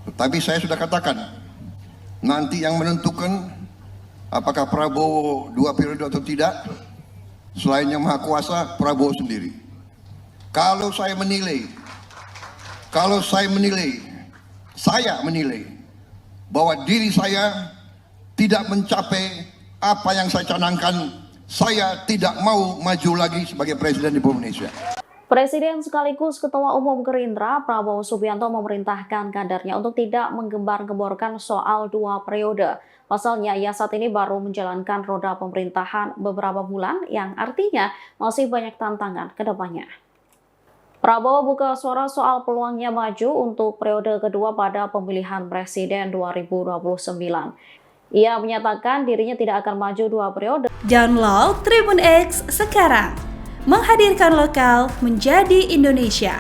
Tetapi saya sudah katakan, nanti yang menentukan apakah Prabowo 2 periode atau tidak, selain yang Maha Kuasa, Prabowo sendiri. Kalau saya menilai bahwa diri saya tidak mencapai apa yang saya canangkan, saya tidak mau maju lagi sebagai Presiden Republik Indonesia. Presiden sekaligus Ketua Umum Gerindra Prabowo Subianto memerintahkan kadernya untuk tidak menggembar-gemborkan soal 2 periode. Pasalnya, ia saat ini baru menjalankan roda pemerintahan beberapa bulan, yang artinya masih banyak tantangan ke depannya. Prabowo buka suara soal peluangnya maju untuk periode kedua pada pemilihan presiden 2029. Ia menyatakan dirinya tidak akan maju 2 periode. Download Tribun X sekarang, menghadirkan lokal menjadi Indonesia.